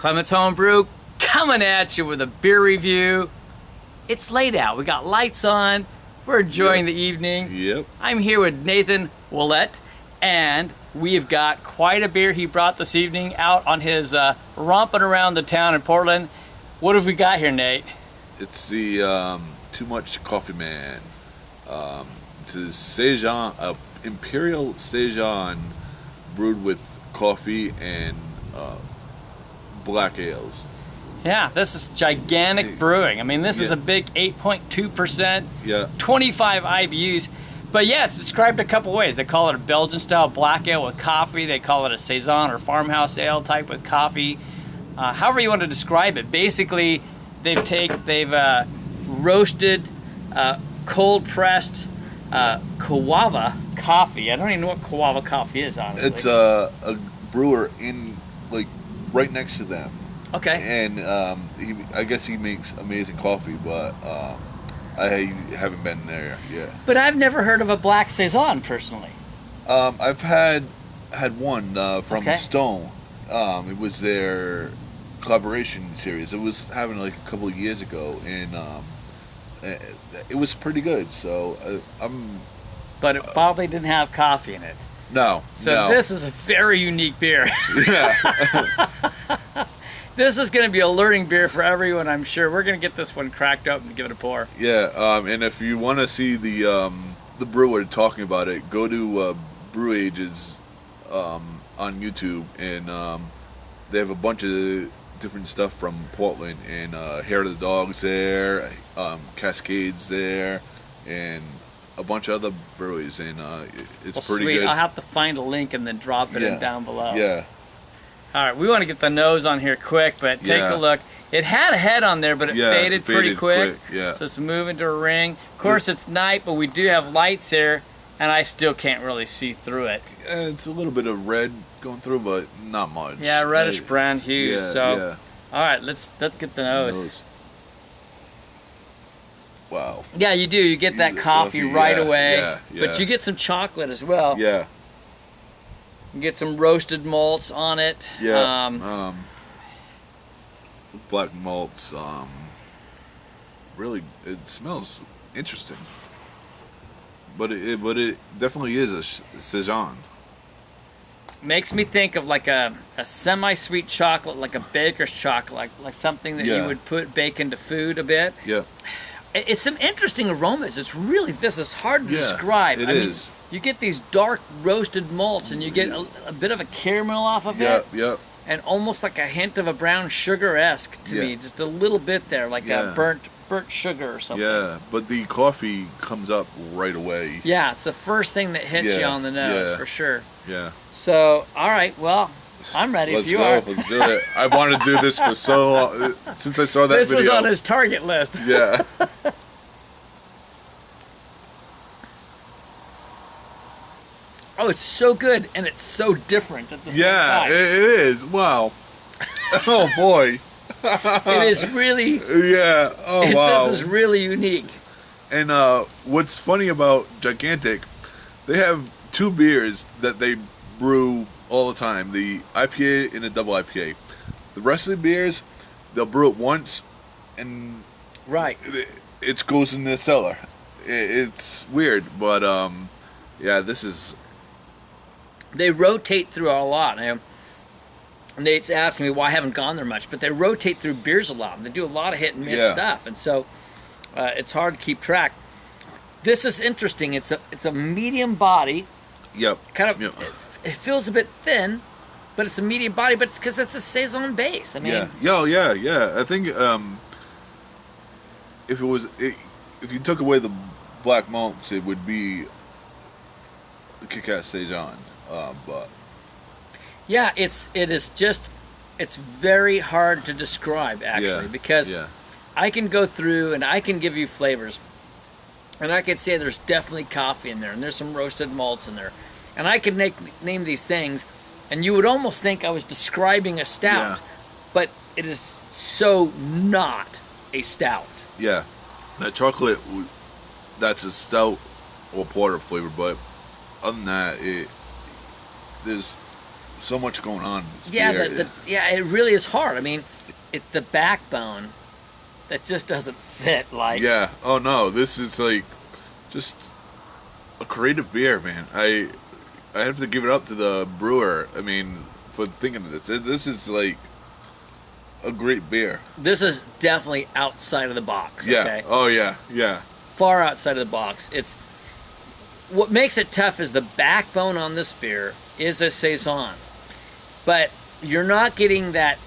Clement's Homebrew coming at you with a beer review. It's late out. We got lights on. We're enjoying the evening. Yep. I'm here with Nathan Willett, and we've got quite a beer he brought this evening out on his romping around the town in Portland. What have we got here, Nate? It's the Too Much Coffee Man. It's a Saison, Imperial Saison brewed with coffee and black ales. Yeah, this is gigantic brewing. I mean, this is a big 8.2%, 25 IBUs. But yeah, it's described a couple ways. They call it a Belgian-style black ale with coffee. They call it a Saison or farmhouse ale type with coffee. However you want to describe it. Basically, they've roasted, cold-pressed Kawava coffee. I don't even know what Kawava coffee is, honestly. It's a brewer in, like, right next to them. Okay. And I guess he makes amazing coffee, but I haven't been there yet. But I've never heard of a black Saison, personally. I've had one from Stone. It was their collaboration series. It was having like a couple of years ago, and it was pretty good. So But it probably didn't have coffee in it. No. So this is a very unique beer. Yeah. This is going to be a learning beer for everyone, I'm sure. We're going to get this one cracked up and give it a pour. Yeah, and if you want to see the brewer talking about it, go to Brew Ages on YouTube, and they have a bunch of different stuff from Portland, and Hair of the Dog's there, Cascades there, and a bunch of other breweries, and it's pretty sweet. good. I'll have to find a link and then drop it in down below. Yeah. All right, we want to get the nose on here quick, but take a look. It had a head on there, but it faded pretty quick. Yeah. So it's moving to a ring. Of course, it's night, but we do have lights here, and I still can't really see through it. It's a little bit of red going through, but not much. Yeah, reddish brown hues. Yeah, all right, let's get the nose. Wow. Yeah, you do. You get that coffee right away, yeah. But you get some chocolate as well. Yeah. You get some roasted malts on it. Yeah. Black malts. Really, it smells interesting. But it definitely is a Saison. Makes me think of like a semi-sweet chocolate, like a baker's chocolate, like something that you would bake into food a bit. Yeah. It's some interesting aromas. It's really, this is hard to describe. It is. You get these dark roasted malts, and you get a bit of a caramel off of it. Yeah. And almost like a hint of a brown sugar-esque to me. Just a little bit there, like a burnt sugar or something. Yeah, but the coffee comes up right away. Yeah, it's the first thing that hits you on the nose, for sure. Yeah. So, all right, well, I'm ready if you are. Let's do it. I wanted to do this for so long, since I saw that video. This was on his target list. Yeah. Oh, it's so good, and it's so different at the same time. Yeah, it is. Wow. Oh, boy. It is really... Yeah. Oh, wow. This is really unique. And what's funny about Gigantic, they have two beers that they brew all the time, the IPA and the double IPA. The rest of the beers, they'll brew it once, and it goes in the cellar. It's weird, but yeah, this is... They rotate through a lot. Nate's asking me why I haven't gone there much, but they rotate through beers a lot. They do a lot of hit and miss stuff, and so it's hard to keep track. This is interesting. It's a medium body. Yep. Kind of. Yep. It feels a bit thin, but it's a medium body. But it's because it's a Saison base. I mean. Yeah. I think if you took away the black malts, it would be a kick-ass Saison. But yeah, it's very hard to describe actually because I can go through and I can give you flavors, and I could say there's definitely coffee in there, and there's some roasted malts in there, and I could name these things, and you would almost think I was describing a stout, but it is so not a stout. Yeah, that chocolate, that's a stout or porter flavor, but other than that, there's so much going on. Yeah, yeah, it really is hard. I mean, it's the backbone that just doesn't fit. Like, yeah. Oh no, this is like just a creative beer, man. I have to give it up to the brewer. I mean, for thinking of this. This is like a great beer. This is definitely outside of the box. Yeah. Okay? Oh yeah. Yeah. Far outside of the box. It's what makes it tough is the backbone on this beer is a Saison, but you're not getting that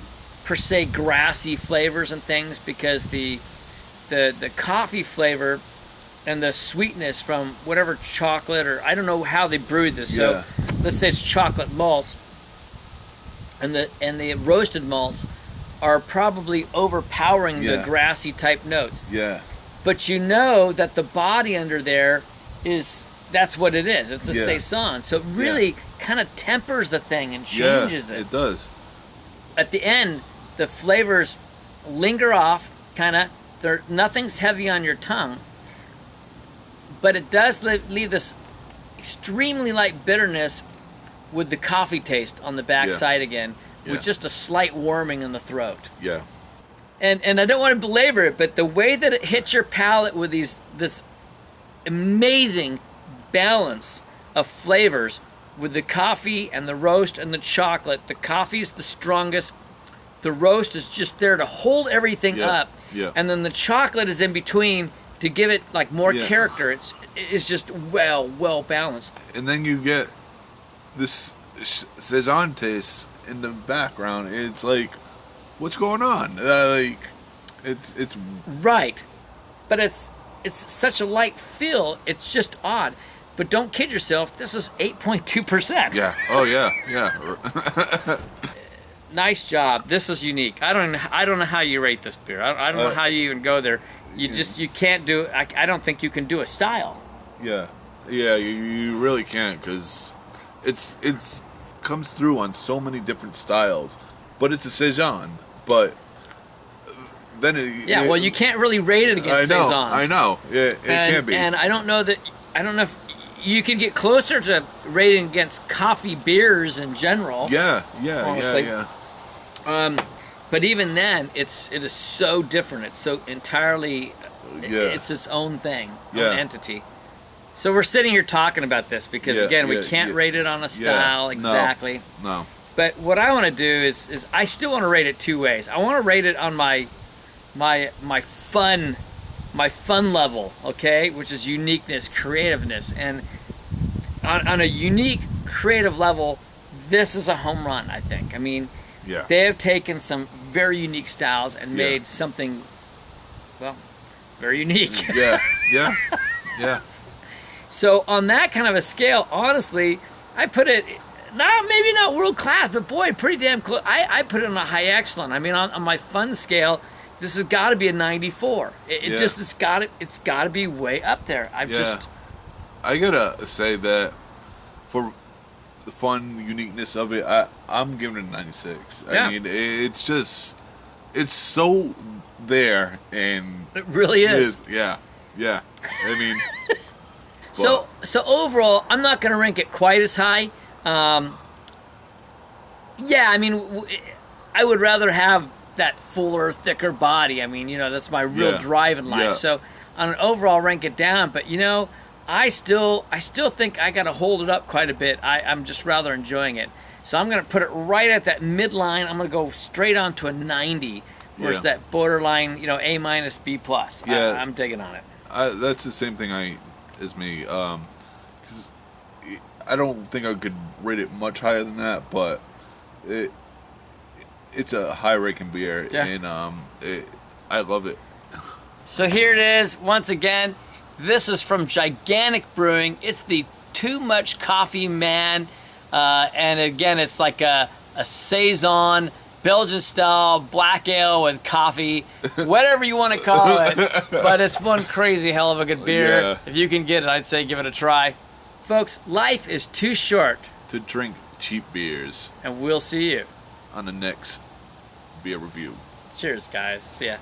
per se grassy flavors and things because the coffee flavor and the sweetness from whatever chocolate, or I don't know how they brewed this. Yeah. So let's say it's chocolate malts, and the roasted malts are probably overpowering the grassy type notes. Yeah. But you know that the body under there that's what it is. It's a Saison. So it really kind of tempers the thing and changes it. It does. At the end, the flavors linger off, kind of. Nothing's heavy on your tongue. But it does leave this extremely light bitterness with the coffee taste on the backside again, with just a slight warming in the throat. Yeah. And I don't want to belabor it, but the way that it hits your palate with this amazing balance of flavors with the coffee and the roast and the chocolate. The coffee is the strongest. The roast is just there to hold everything up. Yeah. And then the chocolate is in between to give it like more character. It's just well balanced. And then you get this Saison taste in the background. It's like, what's going on? It's right, but it's such a light feel. It's just odd. But don't kid yourself. This is 8.2%. Yeah. Oh yeah. Yeah. Nice job. This is unique. I don't know how you rate this beer. I don't know how you even go there. You can't do. I don't think you can do a style. Yeah. Yeah. You really can't, because it's comes through on so many different styles. But it's a Saison. But then well, you can't really rate it against Saisons. I know. It can't be. And I don't know if you can get closer to rating against coffee beers in general. Yeah. But even then, it is so different. It's so entirely. It's its own thing, own entity. So we're sitting here talking about this because again, we can't rate it on a style exactly. No. But what I want to do is I still want to rate it two ways. I want to rate it on my fun level, okay, which is uniqueness, creativeness, and on a unique, creative level, this is a home run. I think. I mean, they have taken some very unique styles and made something, well, very unique. Yeah. So on that kind of a scale, honestly, I put it. Maybe not world class, but boy, pretty damn close. I put it on a high excellent. I mean, on my fun scale, this has got to be a 94. It's got to be way up there. I gotta say that for the fun uniqueness of it, I'm giving it a 96. I mean, it's so there, and it really is. Yeah. I mean, so overall, I'm not gonna rank it quite as high. I mean, I would rather have that fuller, thicker body. I mean, that's my real drive in life. Yeah. So on an overall, rank it down. But I still think I got to hold it up quite a bit. I'm just rather enjoying it. So I'm gonna put it right at that midline. I'm gonna go straight on to a 90, where it's that borderline, A minus, B plus. Yeah. I'm digging on it. That's the same thing as me. Because I don't think I could rate it much higher than that, but it's a high-ranking beer, and I love it. So here it is once again. This is from Gigantic Brewing. It's the Too Much Coffee Man, and again, it's like a Saison, Belgian-style black ale with coffee, whatever you want to call it. But it's one crazy hell of a good beer. Yeah. If you can get it, I'd say give it a try. Folks, life is too short to drink cheap beers. And we'll see you on the next beer review. Cheers, guys. See ya.